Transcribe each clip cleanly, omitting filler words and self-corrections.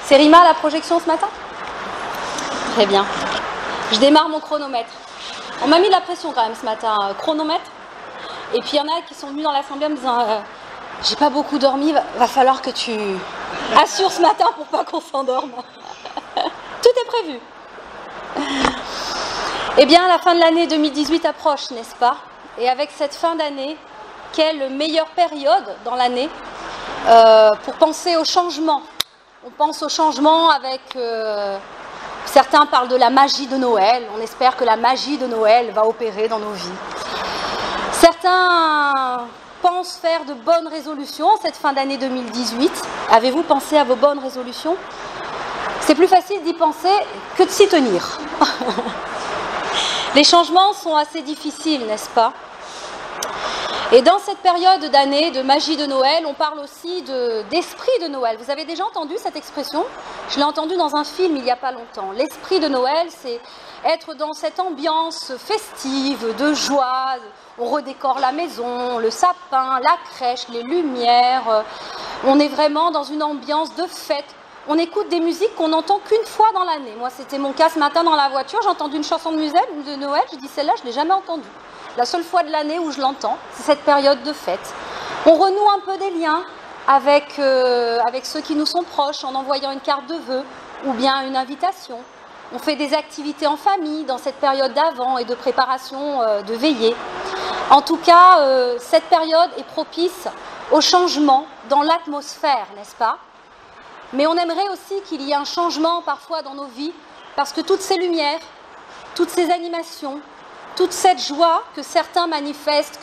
C'est Rima la projection ce matin? Très bien. Je démarre mon chronomètre. On m'a mis de la pression quand même ce matin, chronomètre. Et puis il y en a qui sont venus dans l'assemblée en me disant j'ai pas beaucoup dormi, va falloir que tu assures ce matin pour pas qu'on s'endorme. Tout est prévu. Eh bien, la fin de l'année 2018 approche, n'est-ce pas? Et avec cette fin d'année, quelle meilleure période dans l'année pour penser au changement? On pense au changement avec... certains parlent de la magie de Noël. On espère que la magie de Noël va opérer dans nos vies. Certains pensent faire de bonnes résolutions cette fin d'année 2018. Avez-vous pensé à vos bonnes résolutions? C'est plus facile d'y penser que de s'y tenir. Les changements sont assez difficiles, n'est-ce pas? Et dans cette période d'année de magie de Noël, on parle aussi d'esprit de Noël. Vous avez déjà entendu cette expression? Je l'ai entendue dans un film il n'y a pas longtemps. L'esprit de Noël, c'est être dans cette ambiance festive, de joie. On redécore la maison, le sapin, la crèche, les lumières. On est vraiment dans une ambiance de fête. On écoute des musiques qu'on n'entend qu'une fois dans l'année. Moi, c'était mon cas ce matin dans la voiture. J'ai entendu une chanson de Noël. Je dis, celle-là, je ne l'ai jamais entendue. La seule fois de l'année où je l'entends, c'est cette période de fête. On renoue un peu des liens avec ceux qui nous sont proches en envoyant une carte de vœux ou bien une invitation. On fait des activités en famille dans cette période d'avant et de préparation de veillée. En tout cas, cette période est propice au changement dans l'atmosphère, n'est-ce pas? Mais on aimerait aussi qu'il y ait un changement parfois dans nos vies parce que toutes ces lumières, toutes ces animations, toute cette joie que certains manifestent,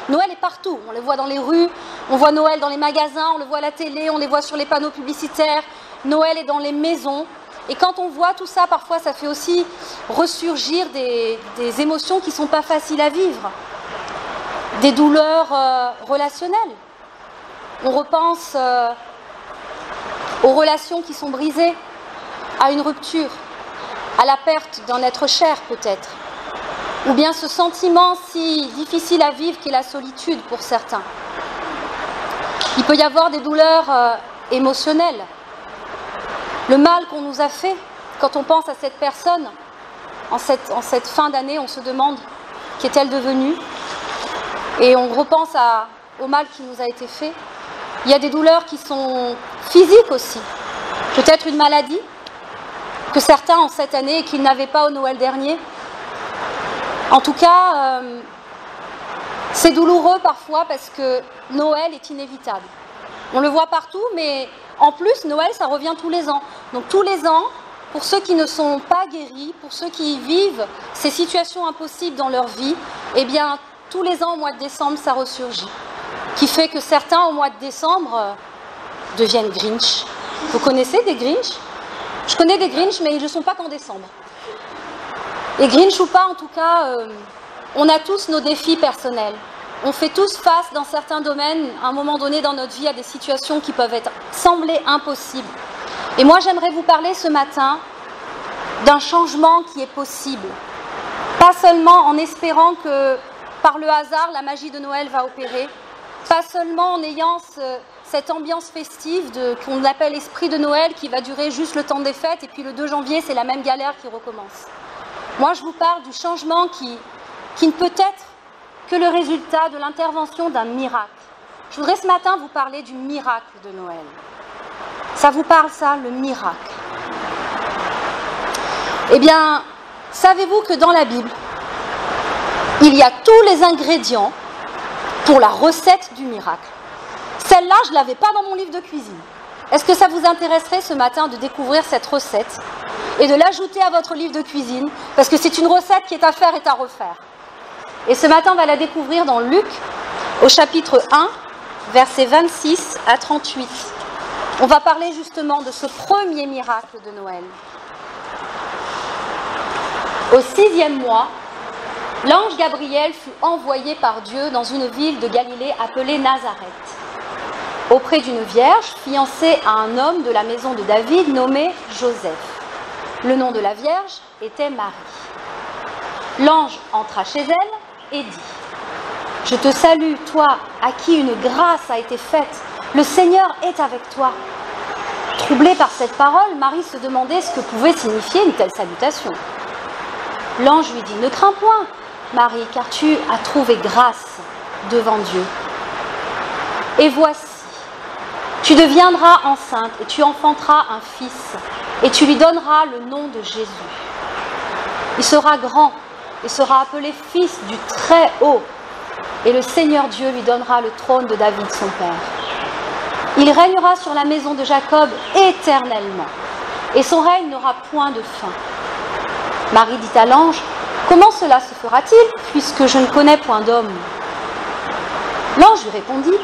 Noël est partout, on les voit dans les rues, on voit Noël dans les magasins, on le voit à la télé, on les voit sur les panneaux publicitaires, Noël est dans les maisons. Et quand on voit tout ça, parfois ça fait aussi ressurgir des émotions qui ne sont pas faciles à vivre, des douleurs relationnelles. On repense aux relations qui sont brisées, à une rupture, à la perte d'un être cher peut-être, ou bien ce sentiment si difficile à vivre qu'est la solitude pour certains. Il peut y avoir des douleurs émotionnelles, le mal qu'on nous a fait. Quand on pense à cette personne, en cette fin d'année, on se demande qu'est-elle devenue, et on repense au mal qui nous a été fait. Il y a des douleurs qui sont physiques aussi, peut-être une maladie, que certains ont cette année et qu'ils n'avaient pas au Noël dernier. En tout cas, c'est douloureux parfois parce que Noël est inévitable. On le voit partout, mais en plus, Noël, ça revient tous les ans. Donc tous les ans, pour ceux qui ne sont pas guéris, pour ceux qui vivent ces situations impossibles dans leur vie, eh bien, tous les ans, au mois de décembre, ça ressurgit. Qui fait que certains, au mois de décembre, deviennent Grinch. Vous connaissez des Grinch? Je connais des Grinch, mais ils ne sont pas qu'en décembre. Et Grinch ou pas, en tout cas, on a tous nos défis personnels. On fait tous face, dans certains domaines, à un moment donné dans notre vie, à des situations qui peuvent sembler impossibles. Et moi, j'aimerais vous parler ce matin d'un changement qui est possible. Pas seulement en espérant que, par le hasard, la magie de Noël va opérer. Pas seulement en ayant cette ambiance festive qu'on appelle esprit de Noël qui va durer juste le temps des fêtes et puis le 2 janvier, c'est la même galère qui recommence. Moi, je vous parle du changement qui ne peut être que le résultat de l'intervention d'un miracle. Je voudrais ce matin vous parler du miracle de Noël. Ça vous parle ça, le miracle? Eh bien, savez-vous que dans la Bible, il y a tous les ingrédients pour la recette du miracle? Celle-là, je ne l'avais pas dans mon livre de cuisine. Est-ce que ça vous intéresserait ce matin de découvrir cette recette et de l'ajouter à votre livre de cuisine? Parce que c'est une recette qui est à faire et à refaire. Et ce matin, on va la découvrir dans Luc, au chapitre 1, versets 26 à 38. On va parler justement de ce premier miracle de Noël. Au 6e mois, l'ange Gabriel fut envoyé par Dieu dans une ville de Galilée appelée Nazareth, auprès d'une vierge fiancée à un homme de la maison de David nommé Joseph. Le nom de la vierge était Marie. L'ange entra chez elle et dit : Je te salue, toi, à qui une grâce a été faite. Le Seigneur est avec toi. » Troublée par cette parole, Marie se demandait ce que pouvait signifier une telle salutation. L'ange lui dit, « Ne crains point, Marie, car tu as trouvé grâce devant Dieu. Et voici, tu deviendras enceinte et tu enfanteras un fils, et tu lui donneras le nom de Jésus. Il sera grand et sera appelé fils du Très-Haut, et le Seigneur Dieu lui donnera le trône de David, son père. Il régnera sur la maison de Jacob éternellement, et son règne n'aura point de fin. » Marie dit à l'ange, « Comment cela se fera-t-il, puisque je ne connais point d'homme ?» L'ange lui répondit,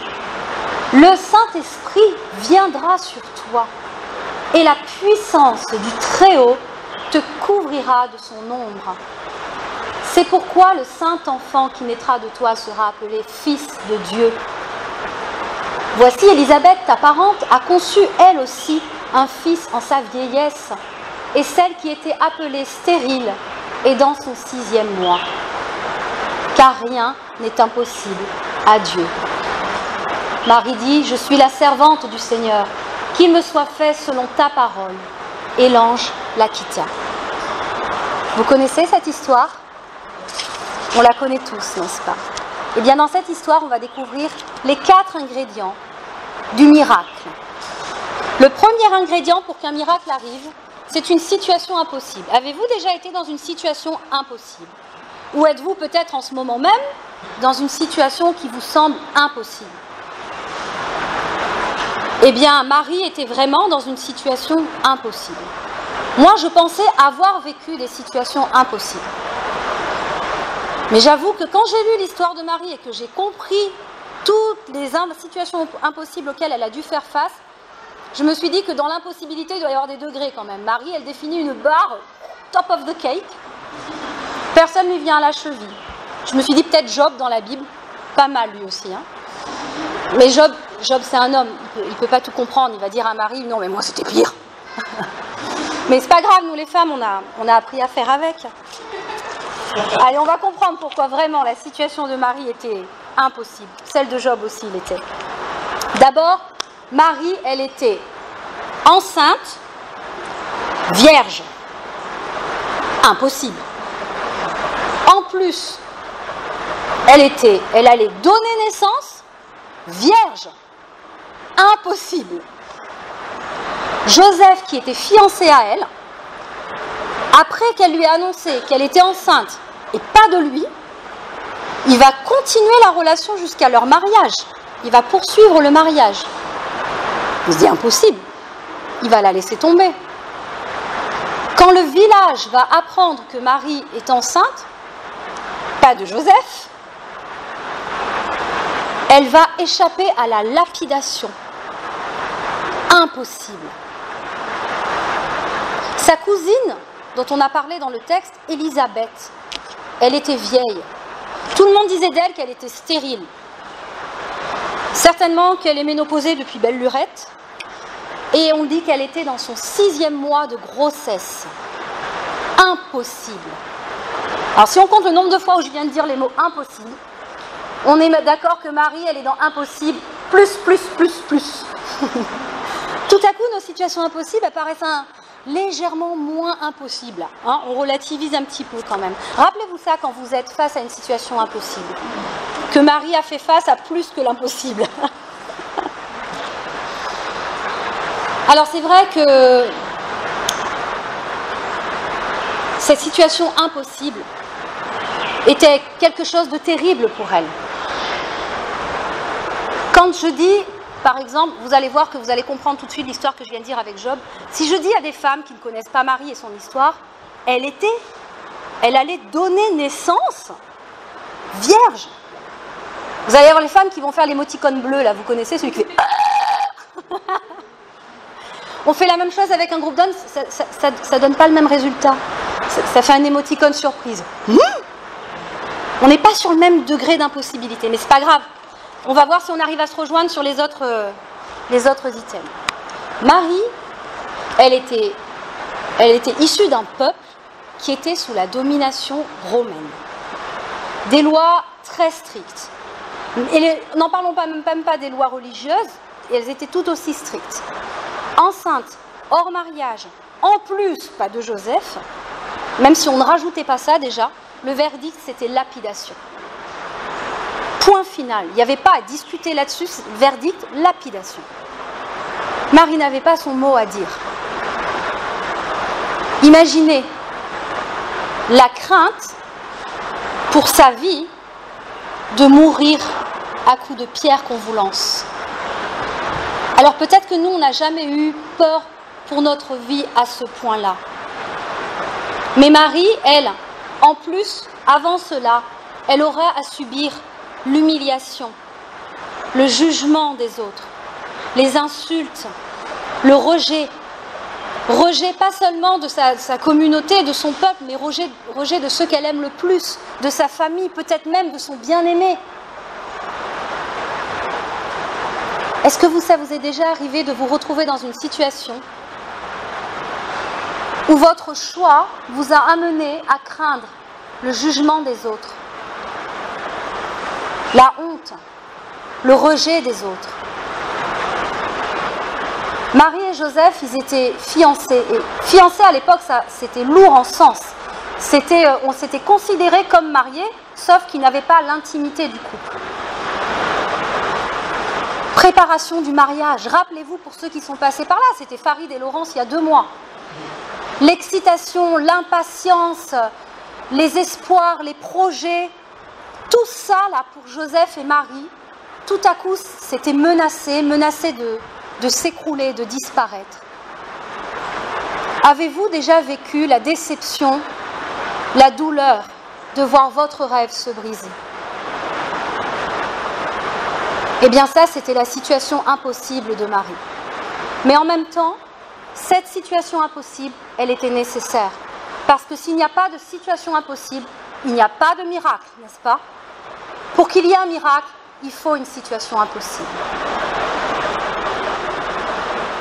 « Le Saint-Esprit viendra sur toi, et la puissance du Très-Haut te couvrira de son ombre. C'est pourquoi le saint enfant qui naîtra de toi sera appelé Fils de Dieu. Voici Élisabeth, ta parente, a conçu elle aussi un fils en sa vieillesse, et celle qui était appelée stérile est dans son 6e mois. Car rien n'est impossible à Dieu. » Marie dit, « Je suis la servante du Seigneur, qu'il me soit fait selon ta parole. » Et l'ange la quitta. Vous connaissez cette histoire? On la connaît tous, n'est-ce pas? Eh bien, dans cette histoire, on va découvrir les 4 ingrédients du miracle. Le premier ingrédient pour qu'un miracle arrive, c'est une situation impossible. Avez-vous déjà été dans une situation impossible? Ou êtes-vous peut-être en ce moment même dans une situation qui vous semble impossible? Eh bien, Marie était vraiment dans une situation impossible. Moi, je pensais avoir vécu des situations impossibles. Mais j'avoue que quand j'ai lu l'histoire de Marie et que j'ai compris toutes les situations impossibles auxquelles elle a dû faire face, je me suis dit que dans l'impossibilité, il doit y avoir des degrés quand même. Marie, elle définit une barre top of the cake. Personne ne lui vient à la cheville. Je me suis dit peut-être Job dans la Bible, pas mal lui aussi. Hein. Mais Job c'est un homme, il ne peut pas tout comprendre. Il va dire à Marie, non mais moi c'était pire. Mais c'est pas grave, nous les femmes, on a appris à faire avec. Allez, on va comprendre pourquoi vraiment la situation de Marie était impossible. Celle de Job aussi l'était. D'abord, Marie, elle était enceinte, vierge. Impossible. En plus, elle allait donner naissance, vierge. Impossible. Joseph, qui était fiancé à elle, après qu'elle lui ait annoncé qu'elle était enceinte et pas de lui, il va continuer la relation jusqu'à leur mariage. Il va poursuivre le mariage. Il se dit impossible. Il va la laisser tomber. Quand le village va apprendre que Marie est enceinte, pas de Joseph, elle va échapper à la lapidation. Impossible. Sa cousine, dont on a parlé dans le texte, Élisabeth, elle était vieille. Tout le monde disait d'elle qu'elle était stérile. Certainement qu'elle est ménopausée depuis belle lurette. Et on dit qu'elle était dans son 6e mois de grossesse. Impossible. Alors si on compte le nombre de fois où je viens de dire les mots impossible, on est d'accord que Marie, elle est dans impossible, plus. Tout à coup, nos situations impossibles apparaissent légèrement moins impossibles. Hein, on relativise un petit peu quand même. Rappelez-vous ça quand vous êtes face à une situation impossible. Que Marie a fait face à plus que l'impossible. Alors c'est vrai que cette situation impossible était quelque chose de terrible pour elle. Quand je dis, par exemple, vous allez voir que vous allez comprendre tout de suite l'histoire que je viens de dire avec Job. Si je dis à des femmes qui ne connaissent pas Marie et son histoire, elle allait donner naissance vierge. Vous allez avoir les femmes qui vont faire l'émoticône bleu, là, vous connaissez celui qui fait... On fait la même chose avec un groupe d'hommes, ça donne pas le même résultat. Ça fait un émoticône surprise. On n'est pas sur le même degré d'impossibilité, mais c'est pas grave. On va voir si on arrive à se rejoindre sur les autres items. Marie, elle était issue d'un peuple qui était sous la domination romaine. Des lois très strictes. Et n'en parlons même pas des lois religieuses, elles étaient tout aussi strictes. Enceinte, hors mariage, en plus, pas de Joseph, même si on ne rajoutait pas ça déjà, le verdict c'était lapidation. Point final, il n'y avait pas à discuter là-dessus, verdict, lapidation. Marie n'avait pas son mot à dire. Imaginez la crainte pour sa vie de mourir à coups de pierre qu'on vous lance. Alors peut-être que nous, on n'a jamais eu peur pour notre vie à ce point-là. Mais Marie, elle, en plus, avant cela, elle aura à subir l'humiliation, le jugement des autres, les insultes, le rejet. Rejet pas seulement de sa communauté, de son peuple, mais rejet de ceux qu'elle aime le plus, de sa famille, peut-être même de son bien-aimé. Est-ce que ça vous est déjà arrivé de vous retrouver dans une situation où votre choix vous a amené à craindre le jugement des autres, la honte, le rejet des autres? Marie et Joseph, ils étaient fiancés. Et fiancés à l'époque, c'était lourd en sens. On s'était considérés comme mariés, sauf qu'ils n'avaient pas l'intimité du couple. Préparation du mariage. Rappelez-vous, pour ceux qui sont passés par là, c'était Farid et Laurence il y a 2 mois. L'excitation, l'impatience, les espoirs, les projets, tout ça là pour Joseph et Marie, tout à coup, c'était menacé de s'écrouler, de disparaître. Avez-vous déjà vécu la déception, la douleur de voir votre rêve se briser? Eh bien ça, c'était la situation impossible de Marie. Mais en même temps, cette situation impossible, elle était nécessaire. Parce que s'il n'y a pas de situation impossible, il n'y a pas de miracle, n'est-ce pas? Pour qu'il y ait un miracle, il faut une situation impossible.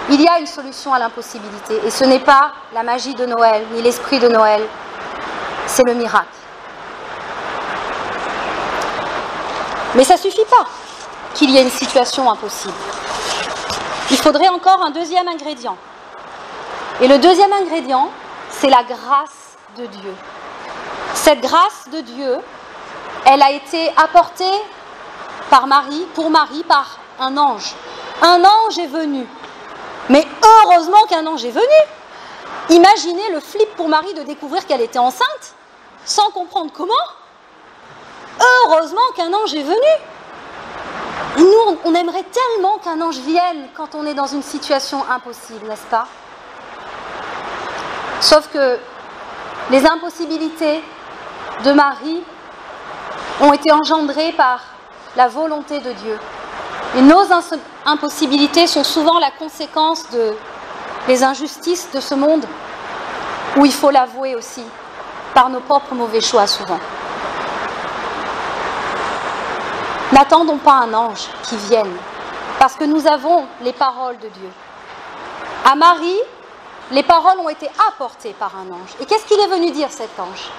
Il y a une solution à l'impossibilité, et ce n'est pas la magie de Noël, ni l'esprit de Noël, c'est le miracle. Mais ça ne suffit pas qu'il y ait une situation impossible. Il faudrait encore un deuxième ingrédient. Et le deuxième ingrédient, c'est la grâce de Dieu. Cette grâce de Dieu, elle a été apportée pour Marie, par un ange. Un ange est venu. Mais heureusement qu'un ange est venu. Imaginez le flip pour Marie de découvrir qu'elle était enceinte, sans comprendre comment. Heureusement qu'un ange est venu. Nous, on aimerait tellement qu'un ange vienne quand on est dans une situation impossible, n'est-ce pas? Sauf que les impossibilités de Marie ont été engendrées par la volonté de Dieu. Et nos impossibilités sont souvent la conséquence des injustices de ce monde, où il faut l'avouer aussi, par nos propres mauvais choix souvent. N'attendons pas un ange qui vienne, parce que nous avons les paroles de Dieu. À Marie, les paroles ont été apportées par un ange. Et qu'est-ce qu'il est venu dire, cet ange?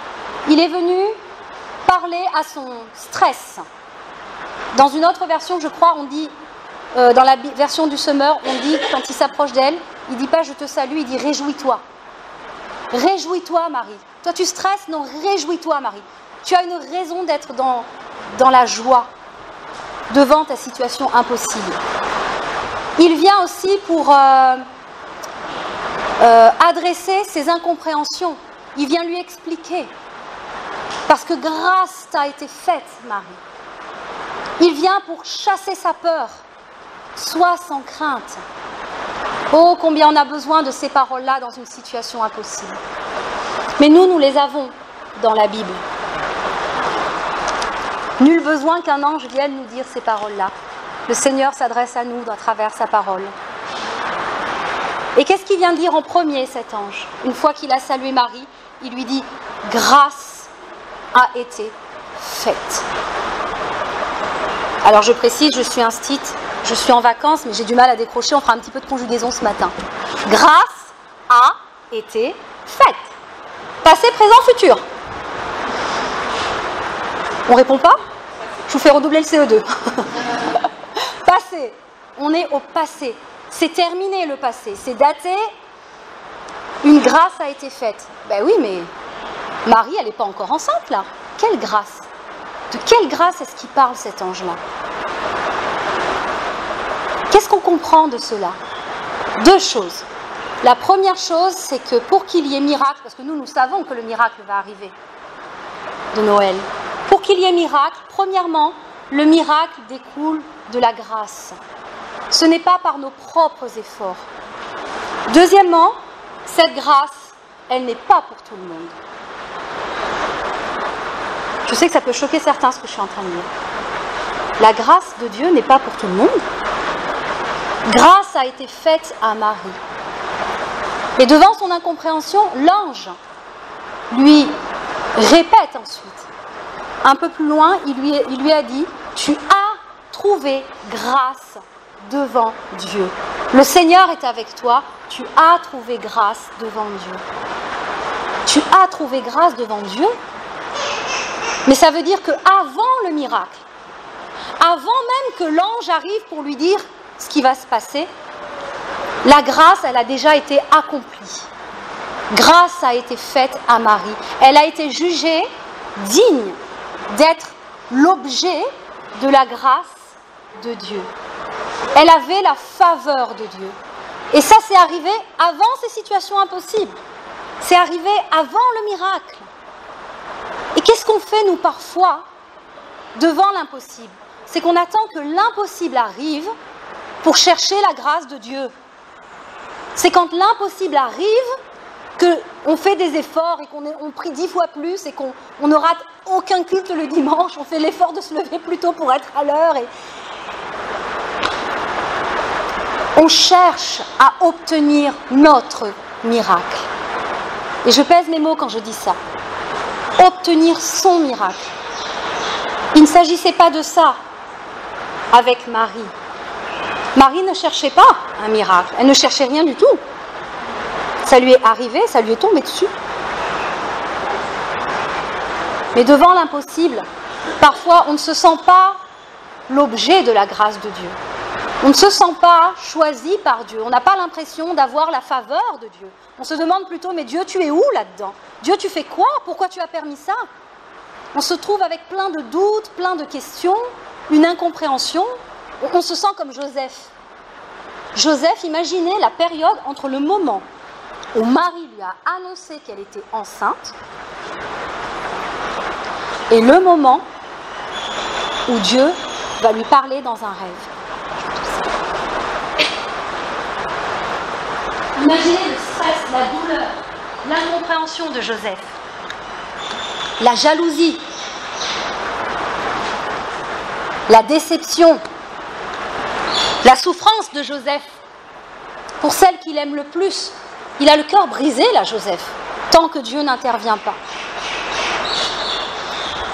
Il est venu parler à son stress. Dans une autre version, je crois, on dit, dans la version du Semeur, on dit, quand il s'approche d'elle, il ne dit pas « je te salue », il dit « réjouis-toi ». Réjouis-toi, Marie. Toi, tu stresses? Non, réjouis-toi, Marie. Tu as une raison d'être dans la joie devant ta situation impossible. Il vient aussi pour adresser ses incompréhensions. Il vient lui expliquer. Parce que grâce t'a été faite, Marie. Il vient pour chasser sa peur. Sois sans crainte. Oh, combien on a besoin de ces paroles-là dans une situation impossible. Mais nous les avons dans la Bible. Nul besoin qu'un ange vienne nous dire ces paroles-là. Le Seigneur s'adresse à nous à travers sa parole. Et qu'est-ce qu'il vient dire en premier, cet ange? Une fois qu'il a salué Marie, il lui dit « Grâce a été faite ». Alors je précise, je suis instite, je suis en vacances, mais j'ai du mal à décrocher, on fera un petit peu de conjugaison ce matin. Grâce a été faite. Passé, présent, futur. On répond pas? Je vous fais redoubler le CO2. Passé. On est au passé. C'est terminé le passé. C'est daté. Une grâce a été faite. Ben oui, mais Marie, elle n'est pas encore enceinte là. Quelle grâce? De quelle grâce est-ce qu'il parle cet ange-là? Qu'est-ce qu'on comprend de cela? Deux choses. La première chose, c'est que pour qu'il y ait miracle, parce que nous savons que le miracle va arriver de Noël. Pour qu'il y ait miracle, premièrement, le miracle découle de la grâce. Ce n'est pas par nos propres efforts. Deuxièmement, cette grâce, elle n'est pas pour tout le monde. Je sais que ça peut choquer certains ce que je suis en train de dire. La grâce de Dieu n'est pas pour tout le monde. Grâce a été faite à Marie. Et devant son incompréhension, l'ange lui répète ensuite. Un peu plus loin, il lui a dit « Tu as trouvé grâce devant Dieu. Le Seigneur est avec toi, tu as trouvé grâce devant Dieu. » Tu as trouvé grâce devant Dieu? Mais ça veut dire qu'avant le miracle, avant même que l'ange arrive pour lui dire ce qui va se passer, la grâce, elle a déjà été accomplie. Grâce a été faite à Marie. Elle a été jugée digne d'être l'objet de la grâce de Dieu. Elle avait la faveur de Dieu. Et ça, c'est arrivé avant ces situations impossibles. C'est arrivé avant le miracle. Et qu'est-ce qu'on fait, nous, parfois, devant l'impossible? C'est qu'on attend que l'impossible arrive pour chercher la grâce de Dieu. C'est quand l'impossible arrive qu'on fait des efforts et qu'on prie 10 fois plus et qu'on ne rate aucun culte le dimanche, on fait l'effort de se lever plus tôt pour être à l'heure. Et on cherche à obtenir notre miracle. Et je pèse mes mots quand je dis ça. Obtenir son miracle. Il ne s'agissait pas de ça avec Marie. Marie ne cherchait pas un miracle, elle ne cherchait rien du tout. Ça lui est arrivé, ça lui est tombé dessus. Mais devant l'impossible, parfois on ne se sent pas l'objet de la grâce de Dieu. On ne se sent pas choisi par Dieu, on n'a pas l'impression d'avoir la faveur de Dieu. On se demande plutôt, mais Dieu, tu es où là-dedans? Dieu, tu fais quoi? Pourquoi tu as permis ça? On se trouve avec plein de doutes, plein de questions, une incompréhension. On se sent comme Joseph. Joseph, imaginez la période entre le moment où Marie lui a annoncé qu'elle était enceinte et le moment où Dieu va lui parler dans un rêve. Imaginez le stress, la douleur, l'incompréhension de Joseph, la jalousie, la déception, la souffrance de Joseph pour celle qu'il aime le plus. Il a le cœur brisé, là, Joseph, tant que Dieu n'intervient pas.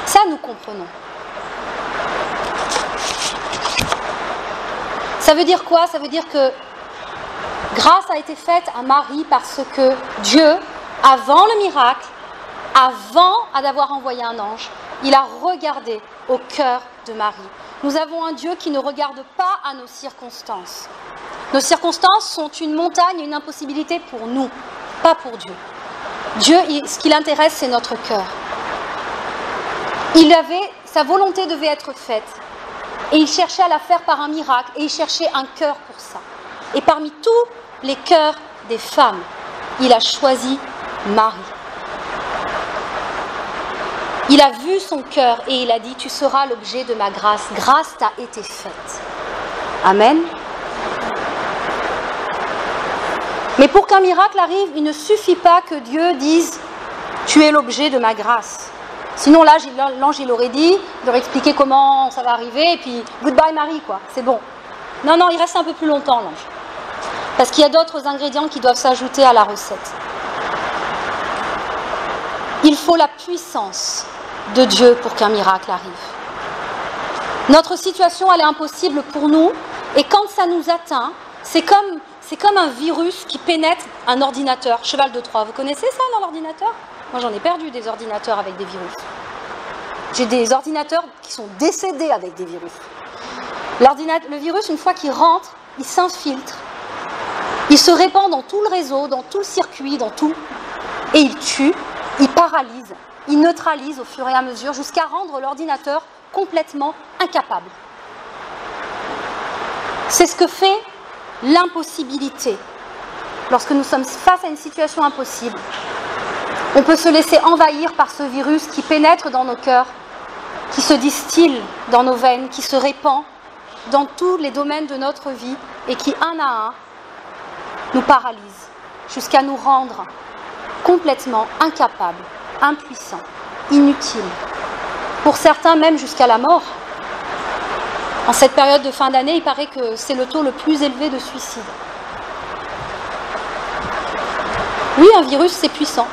Ça, nous comprenons. Ça veut dire quoi? Ça veut dire que grâce a été faite à Marie parce que Dieu, avant le miracle, avant d'avoir envoyé un ange, il a regardé au cœur de Marie. Nous avons un Dieu qui ne regarde pas à nos circonstances. Nos circonstances sont une montagne et une impossibilité pour nous, pas pour Dieu. Dieu, ce qui l'intéresse, c'est notre cœur. Sa volonté devait être faite. Et il cherchait à la faire par un miracle. Et il cherchait un cœur pour ça. Et parmi tous les cœurs des femmes, il a choisi Marie. Il a vu son cœur et il a dit, tu seras l'objet de ma grâce. Grâce t'a été faite. Amen. Mais pour qu'un miracle arrive, il ne suffit pas que Dieu dise « Tu es l'objet de ma grâce ». Sinon, là, l'ange, il aurait dit, il aurait expliqué comment ça va arriver, et puis « Goodbye Marie », quoi, c'est bon. Non, non, il reste un peu plus longtemps, l'ange. Parce qu'il y a d'autres ingrédients qui doivent s'ajouter à la recette. Il faut la puissance de Dieu pour qu'un miracle arrive. Notre situation, elle est impossible pour nous, et quand ça nous atteint, c'est comme un virus qui pénètre un ordinateur. Cheval de Troie, vous connaissez ça dans l'ordinateur? Moi j'en ai perdu des ordinateurs avec des virus. J'ai des ordinateurs qui sont décédés avec des virus. Le virus, une fois qu'il rentre, il s'infiltre. Il se répand dans tout le réseau, dans tout le circuit, dans tout. Et il tue, il paralyse, il neutralise au fur et à mesure jusqu'à rendre l'ordinateur complètement incapable. C'est ce que fait l'impossibilité. Lorsque nous sommes face à une situation impossible, on peut se laisser envahir par ce virus qui pénètre dans nos cœurs, qui se distille dans nos veines, qui se répand dans tous les domaines de notre vie et qui, un à un, nous paralyse jusqu'à nous rendre complètement incapables, impuissants, inutiles. Pour certains, même jusqu'à la mort. En cette période de fin d'année, il paraît que c'est le taux le plus élevé de suicide. Oui, un virus, c'est puissant.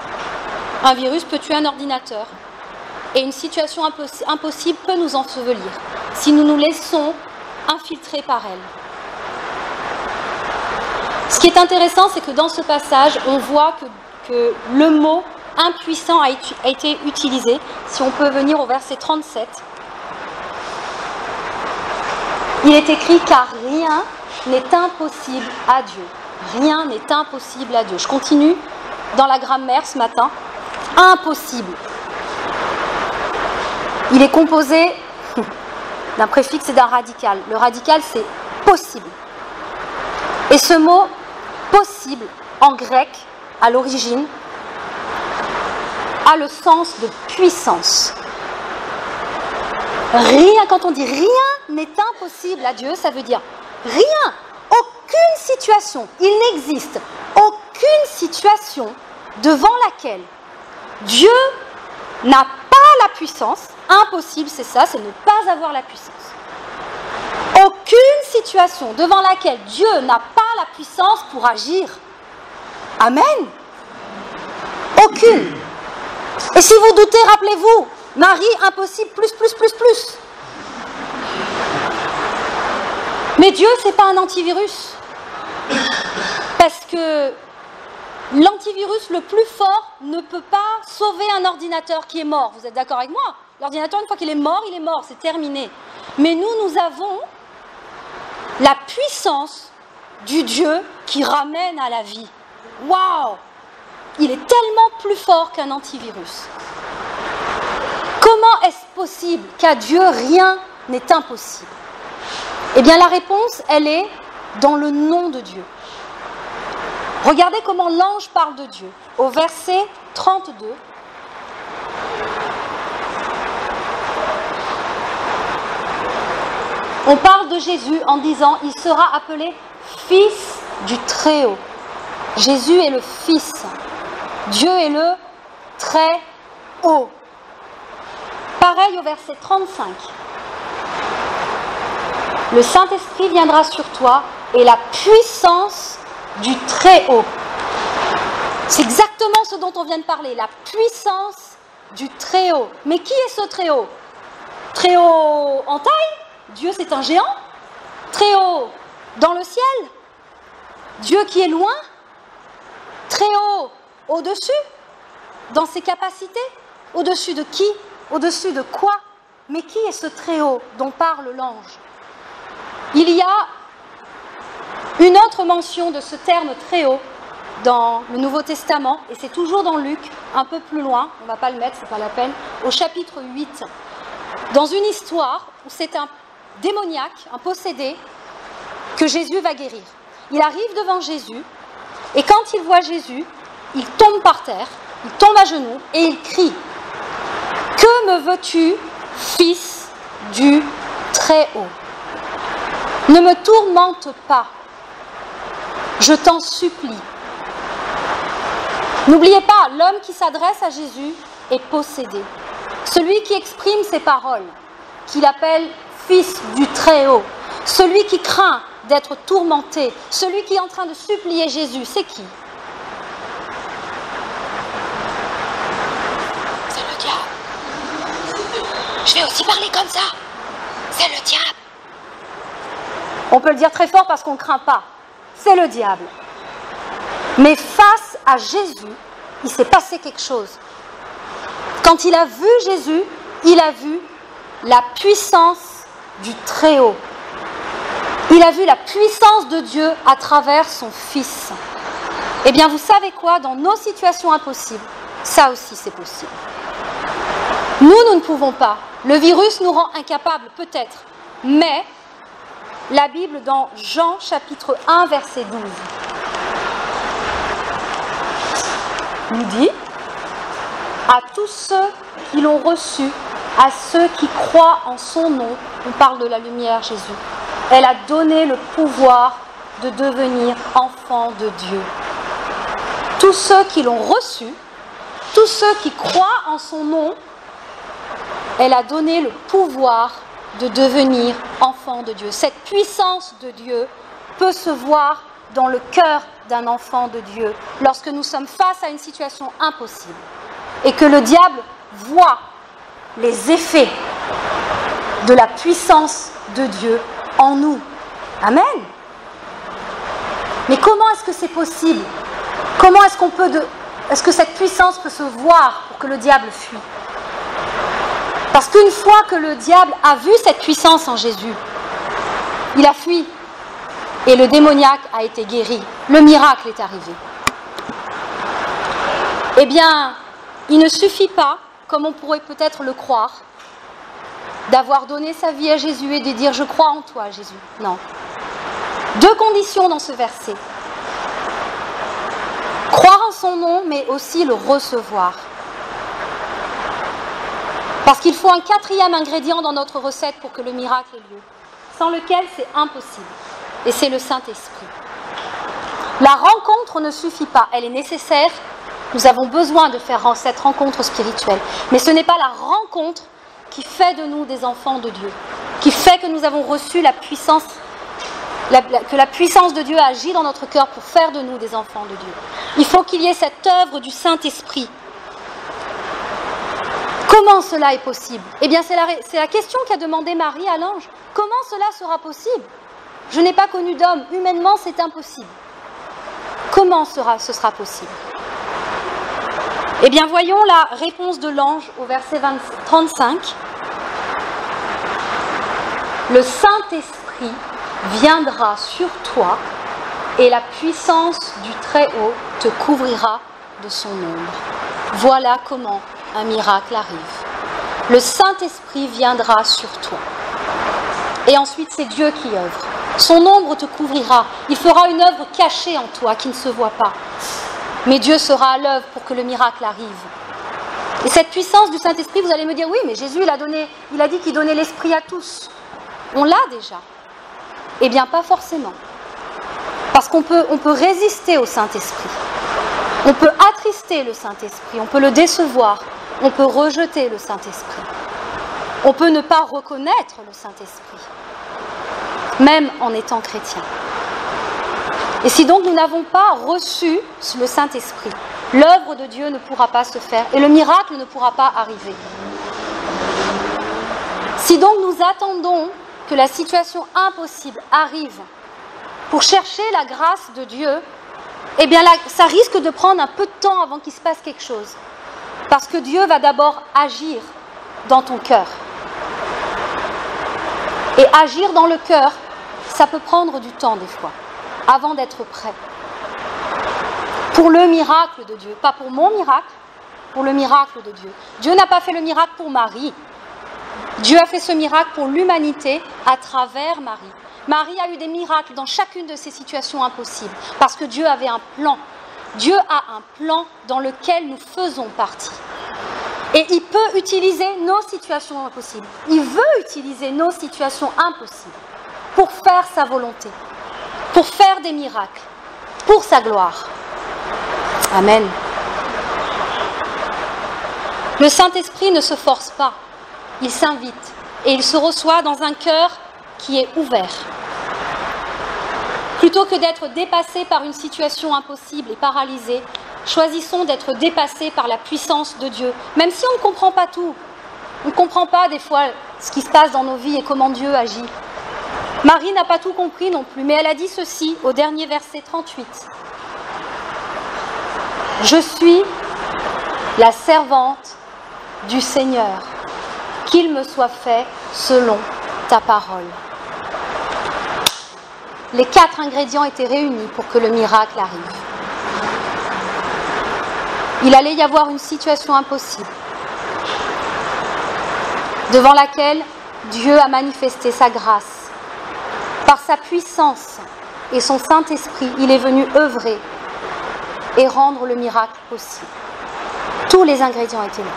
Un virus peut tuer un ordinateur. Et une situation impossible peut nous ensevelir si nous nous laissons infiltrer par elle. Ce qui est intéressant, c'est que dans ce passage, on voit que le mot impuissant a été utilisé. Si on peut venir au verset 37. Il est écrit « Car rien n'est impossible à Dieu ». Rien n'est impossible à Dieu. Je continue dans la grammaire ce matin. Impossible. Il est composé d'un préfixe et d'un radical. Le radical, c'est possible. Et ce mot possible, en grec, à l'origine, a le sens de puissance. Rien, quand on dit rien n'est impossible à Dieu, ça veut dire rien, aucune situation, il n'existe aucune situation devant laquelle Dieu n'a pas la puissance. Impossible, c'est ça, c'est ne pas avoir la puissance. Aucune situation devant laquelle Dieu n'a pas la puissance pour agir. Amen. Aucune. Et si vous doutez, rappelez-vous, Marie, impossible, plus. Mais Dieu, c'est pas un antivirus. Parce que l'antivirus le plus fort ne peut pas sauver un ordinateur qui est mort. Vous êtes d'accord avec moi? L'ordinateur, une fois qu'il est mort, c'est terminé. Mais nous avons la puissance du Dieu qui ramène à la vie. Waouh! Il est tellement plus fort qu'un antivirus. Comment est-ce possible qu'à Dieu, rien n'est impossible? Eh bien, la réponse, elle est dans le nom de Dieu. Regardez comment l'ange parle de Dieu. Au verset 32, on parle de Jésus en disant « Il sera appelé Fils du Très-Haut ». Jésus est le Fils. Dieu est le Très-Haut. Pareil au verset 35. Le Saint-Esprit viendra sur toi et la puissance du Très-Haut. C'est exactement ce dont on vient de parler, la puissance du Très-Haut. Mais qui est ce Très-Haut? Très-Haut en taille? Dieu, c'est un géant? Très-Haut dans le ciel? Dieu qui est loin? Très-haut au-dessus? Dans ses capacités? Au-dessus de qui? Au-dessus de quoi? Mais qui est ce Très-Haut dont parle l'ange? Il y a une autre mention de ce terme Très-Haut dans le Nouveau Testament, et c'est toujours dans Luc, un peu plus loin, on ne va pas le mettre, c'est pas la peine, au chapitre 8, dans une histoire où c'est un démoniaque, un possédé, que Jésus va guérir. Il arrive devant Jésus, et quand il voit Jésus, il tombe par terre, il tombe à genoux, et il crie « Que me veux-tu, Fils du Très-Haut ? Ne me tourmente pas, je t'en supplie. » N'oubliez pas, l'homme qui s'adresse à Jésus est possédé. Celui qui exprime ses paroles, qu'il appelle Fils du Très-Haut, celui qui craint d'être tourmenté, celui qui est en train de supplier Jésus, c'est qui? C'est le diable. Je vais aussi parler comme ça. C'est le diable. On peut le dire très fort parce qu'on ne craint pas. C'est le diable. Mais face à Jésus, il s'est passé quelque chose. Quand il a vu Jésus, il a vu la puissance du Très-Haut. Il a vu la puissance de Dieu à travers son Fils. Eh bien, vous savez quoi? Dans nos situations impossibles, ça aussi c'est possible. Nous ne pouvons pas. Le virus nous rend incapables, peut-être. Mais la Bible, dans Jean chapitre 1, verset 12, nous dit « À tous ceux qui l'ont reçu, à ceux qui croient en son nom, on parle de la lumière, Jésus, elle a donné le pouvoir de devenir enfants de Dieu. » Tous ceux qui l'ont reçu, tous ceux qui croient en son nom, elle a donné le pouvoir de devenir enfants de Dieu. Cette puissance de Dieu peut se voir dans le cœur d'un enfant de Dieu lorsque nous sommes face à une situation impossible et que le diable voit les effets de la puissance de Dieu en nous. Amen. Mais comment est-ce que c'est possible? Comment est-ce qu'on peut est-ce que cette puissance peut se voir pour que le diable fuit? Parce qu'une fois que le diable a vu cette puissance en Jésus, il a fui et le démoniaque a été guéri. Le miracle est arrivé. Eh bien, il ne suffit pas, comme on pourrait peut-être le croire, d'avoir donné sa vie à Jésus et de dire « Je crois en toi, Jésus ». Non. Deux conditions dans ce verset. Croire en son nom, mais aussi le recevoir. Parce qu'il faut un quatrième ingrédient dans notre recette pour que le miracle ait lieu, sans lequel c'est impossible. Et c'est le Saint-Esprit. La rencontre ne suffit pas, elle est nécessaire. Nous avons besoin de faire cette rencontre spirituelle. Mais ce n'est pas la rencontre qui fait de nous des enfants de Dieu, qui fait que nous avons reçu la puissance, que la puissance de Dieu agit dans notre cœur pour faire de nous des enfants de Dieu. Il faut qu'il y ait cette œuvre du Saint-Esprit. Comment cela est possible? Eh bien, c'est la question qu'a demandé Marie à l'ange. Comment cela sera possible? Je n'ai pas connu d'homme. Humainement, c'est impossible. Comment ce sera possible? Eh bien, voyons la réponse de l'ange au verset 35. Le Saint-Esprit viendra sur toi et la puissance du Très-Haut te couvrira de son ombre. Voilà comment un miracle arrive. Le Saint-Esprit viendra sur toi. Et ensuite, c'est Dieu qui œuvre. Son ombre te couvrira. Il fera une œuvre cachée en toi qui ne se voit pas. Mais Dieu sera à l'œuvre pour que le miracle arrive. Et cette puissance du Saint-Esprit, vous allez me dire, oui, mais Jésus, il a dit qu'il donnait l'Esprit à tous. On l'a déjà. Eh bien, pas forcément. Parce qu'on peut résister au Saint-Esprit. On peut attrister le Saint-Esprit, on peut le décevoir, on peut rejeter le Saint-Esprit. On peut ne pas reconnaître le Saint-Esprit, même en étant chrétien. Et si donc nous n'avons pas reçu le Saint-Esprit, l'œuvre de Dieu ne pourra pas se faire et le miracle ne pourra pas arriver. Si donc nous attendons que la situation impossible arrive pour chercher la grâce de Dieu, eh bien là, ça risque de prendre un peu de temps avant qu'il se passe quelque chose. Parce que Dieu va d'abord agir dans ton cœur. Et agir dans le cœur, ça peut prendre du temps des fois, avant d'être prêt. Pour le miracle de Dieu, pas pour mon miracle, pour le miracle de Dieu. Dieu n'a pas fait le miracle pour Marie. Dieu a fait ce miracle pour l'humanité à travers Marie. Marie a eu des miracles dans chacune de ces situations impossibles, parce que Dieu avait un plan. Dieu a un plan dans lequel nous faisons partie. Et il peut utiliser nos situations impossibles. Il veut utiliser nos situations impossibles pour faire sa volonté, pour faire des miracles, pour sa gloire. Amen. Le Saint-Esprit ne se force pas, il s'invite et il se reçoit dans un cœur qui est ouvert. Plutôt que d'être dépassé par une situation impossible et paralysé, choisissons d'être dépassés par la puissance de Dieu. Même si on ne comprend pas tout, on ne comprend pas des fois ce qui se passe dans nos vies et comment Dieu agit. Marie n'a pas tout compris non plus, mais elle a dit ceci au dernier verset 38. Je suis la servante du Seigneur. qu'il me soit fait selon ta parole. Les 4 ingrédients étaient réunis pour que le miracle arrive. Il allait y avoir une situation impossible, devant laquelle Dieu a manifesté sa grâce. Par sa puissance et son Saint-Esprit, il est venu œuvrer et rendre le miracle possible. Tous les ingrédients étaient là.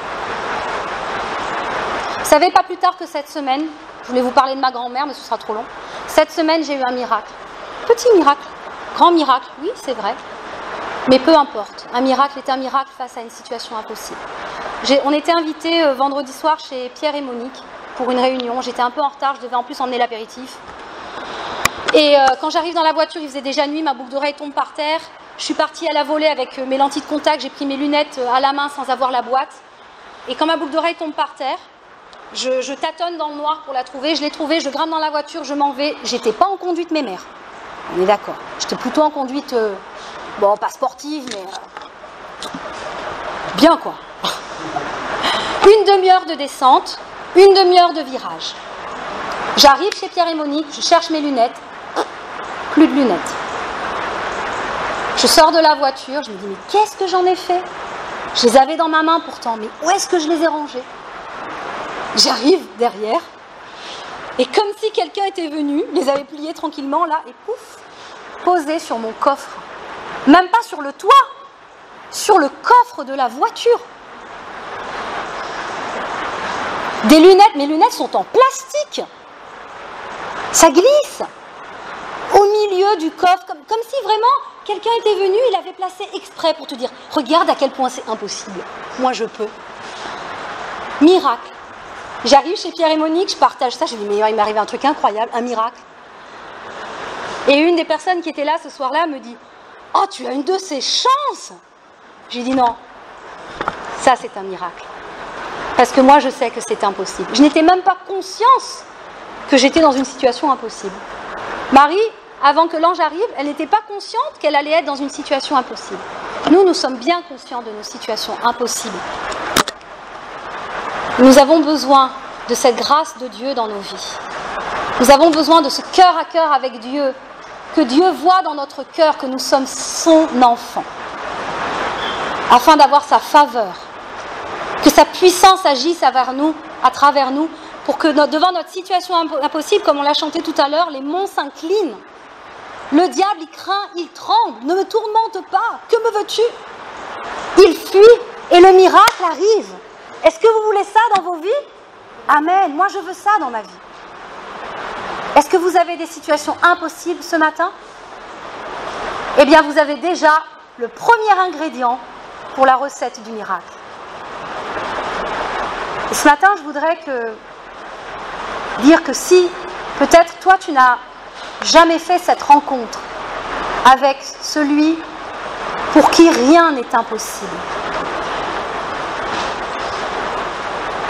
Vous savez, pas plus tard que cette semaine, je voulais vous parler de ma grand-mère, mais ce sera trop long. Cette semaine, j'ai eu un miracle. Petit miracle, grand miracle, oui, c'est vrai. Mais peu importe, un miracle est un miracle face à une situation impossible. On était invités vendredi soir chez Pierre et Monique pour une réunion. J'étais un peu en retard, je devais en plus emmener l'apéritif. Et quand j'arrive dans la voiture, il faisait déjà nuit, ma boucle d'oreille tombe par terre. Je suis partie à la volée avec mes lentilles de contact, j'ai pris mes lunettes à la main sans avoir la boîte. Et quand ma boucle d'oreille tombe par terre, je tâtonne dans le noir pour la trouver. Je l'ai trouvée, je grimpe dans la voiture, je m'en vais. J'étais pas en conduite mémère. On est d'accord. J'étais plutôt en conduite, bon, pas sportive, mais bien quoi. Une demi-heure de descente, une demi-heure de virage. J'arrive chez Pierre et Monique, je cherche mes lunettes. Plus de lunettes. Je sors de la voiture, je me dis, mais qu'est-ce que j'en ai fait? Je les avais dans ma main pourtant, mais où est-ce que je les ai rangées? J'arrive derrière, et comme si quelqu'un était venu, les avait pliés tranquillement là, et pouf, posés sur mon coffre. Même pas sur le toit, sur le coffre de la voiture. Des lunettes, mes lunettes sont en plastique. Ça glisse au milieu du coffre, comme si vraiment quelqu'un était venu, il avait placé exprès pour te dire, regarde à quel point c'est impossible. Moi je peux. Miracle. J'arrive chez Pierre et Monique, je partage ça, je dis, mais il m'est arrivé un truc incroyable, un miracle. Et une des personnes qui était là ce soir-là me dit, oh, tu as une de ces chances. J'ai dit non, ça c'est un miracle. Parce que moi je sais que c'est impossible. Je n'étais même pas consciente que j'étais dans une situation impossible. Marie, avant que l'ange arrive, elle n'était pas consciente qu'elle allait être dans une situation impossible. Nous sommes bien conscients de nos situations impossibles. Nous avons besoin de cette grâce de Dieu dans nos vies. Nous avons besoin de ce cœur à cœur avec Dieu, que Dieu voit dans notre cœur que nous sommes son enfant, afin d'avoir sa faveur, que sa puissance agisse à travers nous, pour que devant notre situation impossible, comme on l'a chanté tout à l'heure, les monts s'inclinent. Le diable, il craint, il tremble. Ne me tourmente pas. Que me veux-tu? Il fuit et le miracle arrive. Est-ce que vous voulez ça dans vos vies? Amen. Moi, je veux ça dans ma vie. Est-ce que vous avez des situations impossibles ce matin? Eh bien, vous avez déjà le premier ingrédient pour la recette du miracle. Et ce matin, je voudrais dire que si, peut-être, toi, tu n'as jamais fait cette rencontre avec celui pour qui rien n'est impossible,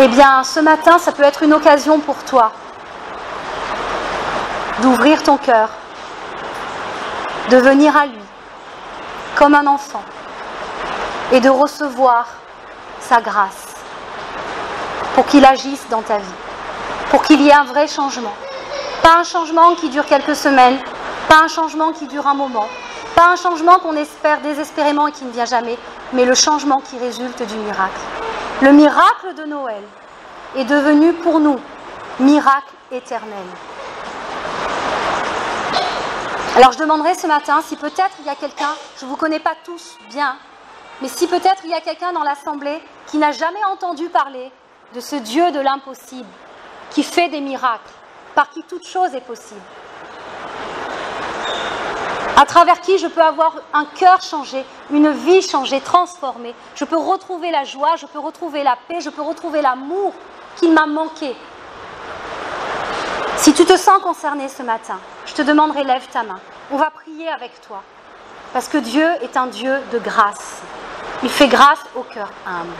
eh bien, ce matin, ça peut être une occasion pour toi d'ouvrir ton cœur, de venir à lui comme un enfant et de recevoir sa grâce pour qu'il agisse dans ta vie, pour qu'il y ait un vrai changement. Pas un changement qui dure quelques semaines, pas un changement qui dure un moment, pas un changement qu'on espère désespérément et qui ne vient jamais, mais le changement qui résulte du miracle. Le miracle de Noël est devenu pour nous miracle éternel. Alors je demanderai ce matin si peut-être il y a quelqu'un, je ne vous connais pas tous bien, mais si peut-être il y a quelqu'un dans l'assemblée qui n'a jamais entendu parler de ce Dieu de l'impossible, qui fait des miracles, par qui toute chose est possible, à travers qui je peux avoir un cœur changé, une vie changée, transformée, je peux retrouver la joie, je peux retrouver la paix, je peux retrouver l'amour qui m'a manqué. Si tu te sens concerné ce matin, je te demanderai, lève ta main. On va prier avec toi. Parce que Dieu est un Dieu de grâce. Il fait grâce au cœur humble.